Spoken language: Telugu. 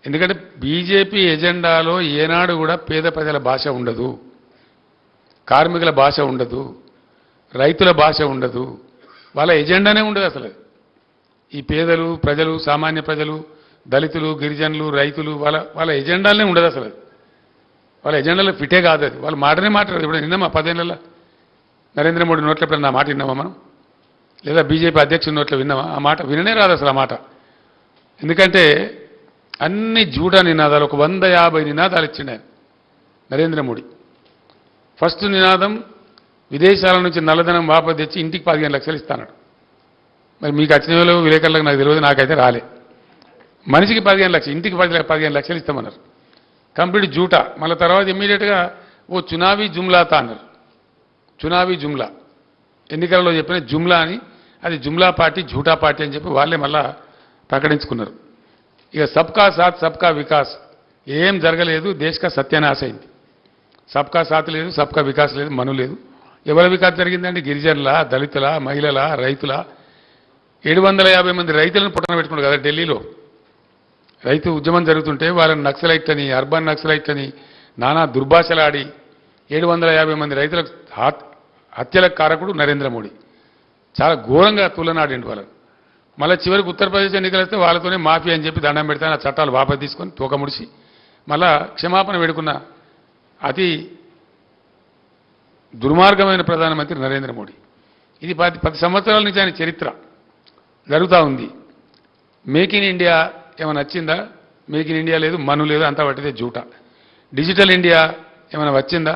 ఎందుకంటే బీజేపీ ఎజెండాలో ఏనాడు కూడా పేద ప్రజల భాష ఉండదు, కార్మికుల భాష ఉండదు, రైతుల భాష ఉండదు, వాళ్ళ ఎజెండానే ఉండదు అసలు. ఈ పేదలు ప్రజలు, సామాన్య ప్రజలు, దళితులు, గిరిజనులు, రైతులు వాళ్ళ ఎజెండాలనే ఉండదు అసలు. వాళ్ళ ఎజెండాలో ఫిటే కాదు అది. వాళ్ళు మాటనే మాట్లాడదు. ఇప్పుడు విన్నామా 10 ఏళ్ళలో నరేంద్ర మోడీ నోట్లో ఎప్పుడన్నా ఆ మాట విన్నామా మనం? లేదా బీజేపీ అధ్యక్షుడి నోట్లో విన్నామా? ఆ మాట విననే రాదు అసలు ఆ మాట. ఎందుకంటే అన్ని జూటా నినాదాలు, ఒక 150 నినాదాలు ఇచ్చిండు ఆయన నరేంద్ర మోడీ. ఫస్ట్ నినాదం విదేశాల నుంచి నల్లధనం వాపసు తెచ్చి ఇంటికి 15 లక్షలు ఇస్తాడు. మరి మీకు వచ్చిన విలేకరులకు నాకు తెలియదు, నాకైతే రాలే. మనిషికి 15 లక్షలు, ఇంటికి 15 లక్షలు ఇస్తామన్నారు. కంప్లీట్ జూటా. మళ్ళీ తర్వాత ఇమ్మీడియట్గా ఓ చునావీ జుమ్లాతా అన్నారు. చునావీ జుమ్లా, ఎన్నికలలో చెప్పిన జుమ్లా అని, అది జుమ్లా పార్టీ, జూటా పార్టీ అని చెప్పి వాళ్ళే మళ్ళా ప్రకటించుకున్నారు. ఇక సబ్కా సాత్ సబ్కా వికాస్ ఏం జరగలేదు, దేశక సత్యానాశ అయింది. సబ్కా సాత్ లేదు, సబ్కా వికాస్ లేదు, మను లేదు. ఎవరి వికాస్ జరిగిందంటే గిరిజనుల, దళితుల, మహిళల, రైతుల. 750 మంది రైతులను పుట్టన పెట్టుకున్నారు కదా ఢిల్లీలో. రైతు ఉద్యమం జరుగుతుంటే వాళ్ళని నక్సలైట్ అని, అర్బన్ నక్సలైట్ అని నానా దుర్భాషలాడి 750 మంది రైతులకు హత్యలకు కారకుడు నరేంద్ర మోడీ. చాలా ఘోరంగా తులనాడిండు వాళ్ళని. మళ్ళీ చివరికి ఉత్తరప్రదేశ్ ఎన్నికలు వస్తే వాళ్ళతోనే మాఫీ అని చెప్పి దండం పెడతాను, ఆ చట్టాలు వాపసు తీసుకొని తోక ముడిచి మళ్ళా క్షమాపణ వేడుకున్న అతి దుర్మార్గమైన ప్రధానమంత్రి నరేంద్ర మోడీ. ఇది 10 సంవత్సరాల నుంచి ఆయన చరిత్ర జరుగుతూ ఉంది. మేక్ ఇన్ ఇండియా ఏమైనా వచ్చిందా? మేక్ ఇన్ ఇండియా లేదు, మను లేదు, అంతా పట్టితే జూటా. డిజిటల్ ఇండియా ఏమైనా వచ్చిందా?